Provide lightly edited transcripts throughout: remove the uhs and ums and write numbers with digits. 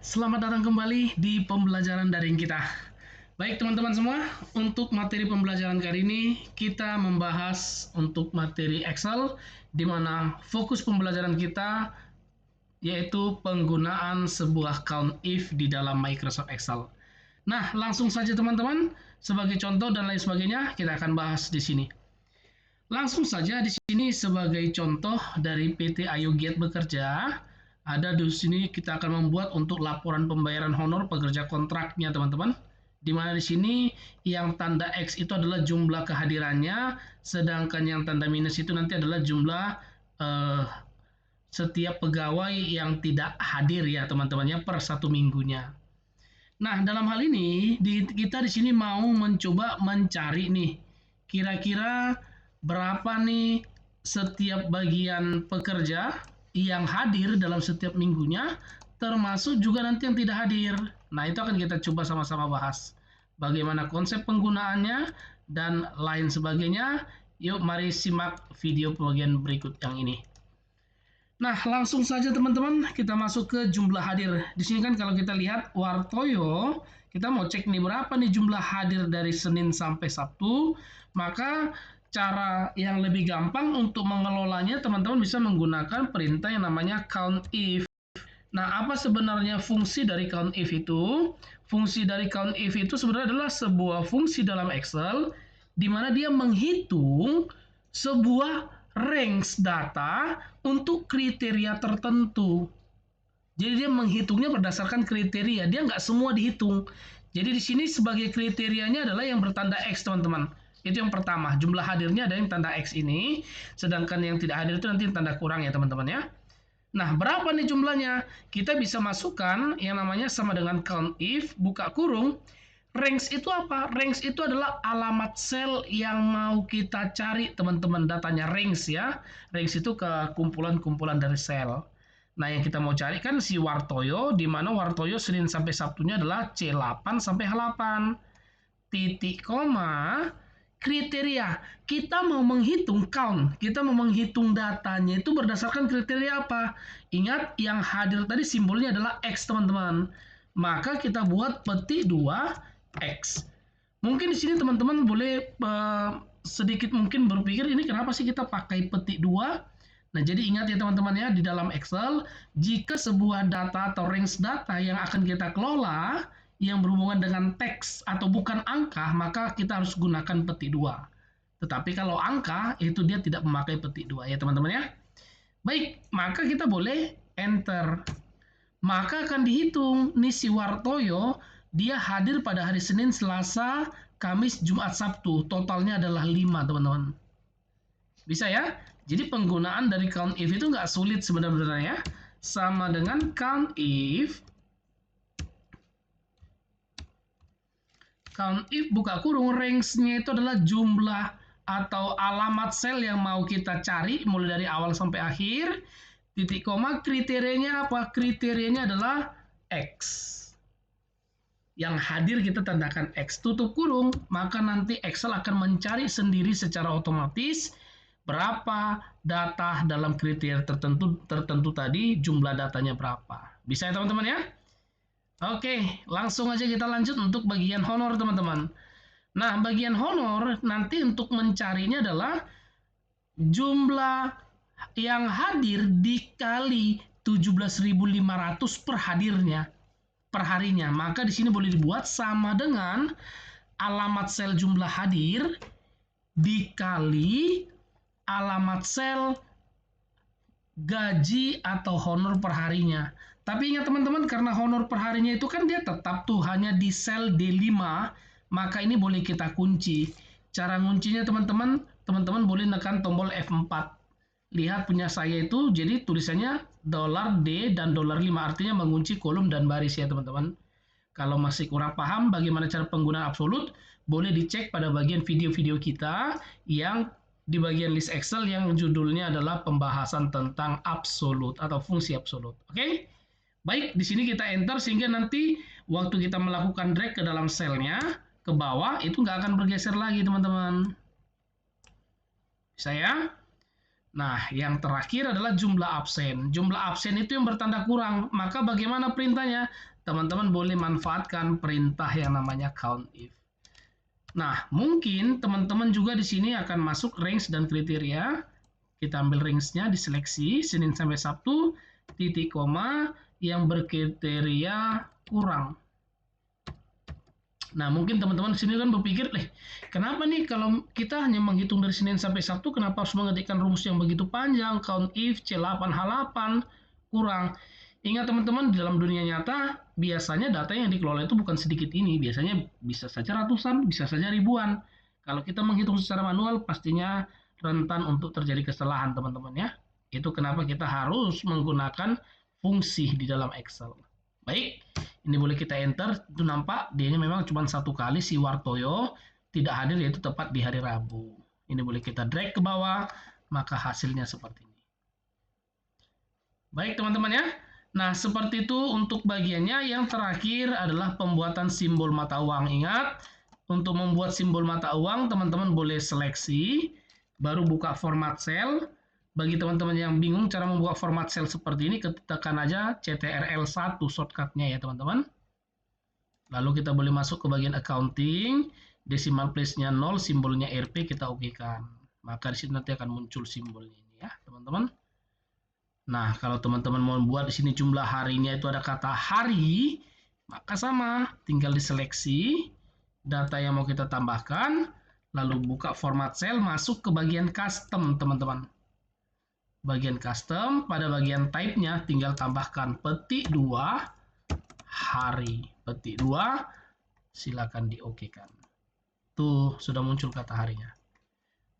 Selamat datang kembali di pembelajaran daring kita. Baik teman-teman semua, untuk materi pembelajaran kali ini kita membahas untuk materi Excel, di mana fokus pembelajaran kita yaitu penggunaan sebuah count if di dalam Microsoft Excel. Nah, langsung saja teman-teman, sebagai contoh dan lain sebagainya kita akan bahas di sini. Langsung saja di sini sebagai contoh dari PT Ayu Giat Bekerja, ada di sini kita akan membuat untuk laporan pembayaran honor pekerja kontraknya teman-teman. Di mana di sini yang tanda X itu adalah jumlah kehadirannya, sedangkan yang tanda minus itu nanti adalah jumlah setiap pegawai yang tidak hadir ya teman-teman ya per satu minggunya. Nah, dalam hal ini kita di sini mau mencoba mencari nih kira-kira berapa nih setiap bagian pekerja yang hadir dalam setiap minggunya, termasuk juga nanti yang tidak hadir. Nah, itu akan kita coba sama-sama bahas. Bagaimana konsep penggunaannya dan lain sebagainya. Yuk, mari simak video bagian berikut yang ini. Nah, langsung saja teman-teman, kita masuk ke jumlah hadir. Di sini kan kalau kita lihat Wartoyo, kita mau cek nih berapa nih jumlah hadir dari Senin sampai Sabtu, maka cara yang lebih gampang untuk mengelolanya teman-teman bisa menggunakan perintah yang namanya count if. Nah, apa sebenarnya fungsi dari count if itu? Fungsi dari count if itu sebenarnya adalah sebuah fungsi dalam Excel di mana dia menghitung sebuah range data untuk kriteria tertentu. Jadi dia menghitungnya berdasarkan kriteria, dia nggak semua dihitung. Jadi di sini sebagai kriterianya adalah yang bertanda X, teman-teman. Itu yang pertama, jumlah hadirnya ada yang tanda X ini, sedangkan yang tidak hadir itu nanti tanda kurang ya teman-teman ya. Nah, berapa nih jumlahnya? Kita bisa masukkan yang namanya sama dengan count if, buka kurung. Range itu apa? Range itu adalah alamat sel yang mau kita cari, teman-teman. Datanya range ya. Range itu ke kumpulan-kumpulan dari sel. Nah, yang kita mau cari kan si Wartoyo, di mana Wartoyo Senin sampai Sabtunya adalah C8 sampai H8. Titik koma, kriteria. Kita mau menghitung count, kita mau menghitung datanya itu berdasarkan kriteria apa? Ingat yang hadir tadi simbolnya adalah X, teman-teman. Maka kita buat petik 2 X. Mungkin di sini teman-teman boleh sedikit mungkin berpikir ini kenapa sih kita pakai petik 2? Nah, jadi ingat ya teman-teman ya, di dalam Excel, jika sebuah data atau range data yang akan kita kelola, yang berhubungan dengan teks atau bukan angka, maka kita harus gunakan petik 2. Tetapi kalau angka, itu dia tidak memakai petik 2 ya teman-teman ya. Baik, maka kita boleh enter. Maka akan dihitung, nih si Wartoyo, dia hadir pada hari Senin, Selasa, Kamis, Jumat, Sabtu. Totalnya adalah 5 teman-teman. Bisa ya? Jadi penggunaan dari count if itu nggak sulit sebenarnya ya. Sama dengan count if buka kurung range-nya itu adalah jumlah atau alamat sel yang mau kita cari mulai dari awal sampai akhir. Titik koma, kriterianya apa? Kriterianya adalah X. Yang hadir kita tandakan X, tutup kurung, maka nanti Excel akan mencari sendiri secara otomatis berapa data dalam kriteria tertentu tadi, jumlah datanya berapa. Bisa ya teman-teman ya? Oke, langsung aja kita lanjut untuk bagian honor teman-teman. Nah, bagian honor nanti untuk mencarinya adalah jumlah yang hadir dikali 17.500 per hadirnya per harinya. Maka di sini boleh dibuat sama dengan alamat sel jumlah hadir dikali alamat sel gaji atau honor per harinya. Tapi ingat teman-teman, karena honor per harinya itu kan dia tetap tuh hanya di sel D5, maka ini boleh kita kunci. Cara nguncinya teman-teman, teman-teman boleh tekan tombol F4. Lihat punya saya itu, jadi tulisannya $D dan $5, artinya mengunci kolom dan baris ya teman-teman. Kalau masih kurang paham bagaimana cara penggunaan absolut, boleh dicek pada bagian video-video kita yang di bagian list Excel yang judulnya adalah pembahasan tentang absolut atau fungsi absolut. Oke? Baik, di sini kita enter sehingga nanti waktu kita melakukan drag ke dalam selnya, ke bawah, itu nggak akan bergeser lagi, teman-teman. Bisa ya? Nah, yang terakhir adalah jumlah absen. Jumlah absen itu yang bertanda kurang. Maka bagaimana perintahnya? teman-teman boleh manfaatkan perintah yang namanya COUNTIF. Nah, mungkin teman-teman juga di sini akan masuk range dan kriteria. Kita ambil range-nya, diseleksi, Senin sampai Sabtu, titik koma, yang berkriteria kurang. Nah, mungkin teman-teman di sini kan berpikir, kenapa nih kalau kita hanya menghitung dari Senin sampai Sabtu, kenapa harus mengetikkan rumus yang begitu panjang, COUNTIF, C8H8, kurang. Ingat teman-teman, di dalam dunia nyata, biasanya data yang dikelola itu bukan sedikit ini, biasanya bisa saja ratusan, bisa saja ribuan. Kalau kita menghitung secara manual, pastinya rentan untuk terjadi kesalahan, teman-teman ya. Itu kenapa kita harus menggunakan fungsi di dalam Excel. Baik, ini boleh kita enter. Itu nampak dia memang cuma satu kali si Wartoyo tidak hadir, yaitu tepat di hari Rabu. Ini boleh kita drag ke bawah, maka hasilnya seperti ini. Baik teman-teman ya. Nah, seperti itu untuk bagiannya. Yang terakhir adalah pembuatan simbol mata uang. Ingat, untuk membuat simbol mata uang, teman-teman boleh seleksi, baru buka format cell. Bagi teman-teman yang bingung cara membuka format cell seperti ini, tekan aja CTRL1 shortcut-nya ya teman-teman. Lalu kita boleh masuk ke bagian accounting, decimal place-nya 0, simbolnya RP kita oke-kan. Maka di sini nanti akan muncul simbolnya ini ya, teman-teman. Nah, kalau teman-teman mau membuat di sini jumlah harinya itu ada kata hari, maka sama, tinggal diseleksi data yang mau kita tambahkan, lalu buka format cell, masuk ke bagian custom, teman-teman. Bagian custom, pada bagian type-nya tinggal tambahkan petik 2 hari. Petik 2, silakan di-oke-kan. Tuh, sudah muncul kata harinya.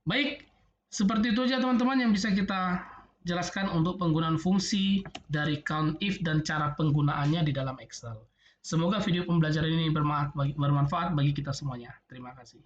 Baik, seperti itu aja teman-teman yang bisa kita jelaskan untuk penggunaan fungsi dari COUNTIF dan cara penggunaannya di dalam Excel. Semoga video pembelajaran ini bermanfaat bagi kita semuanya. Terima kasih.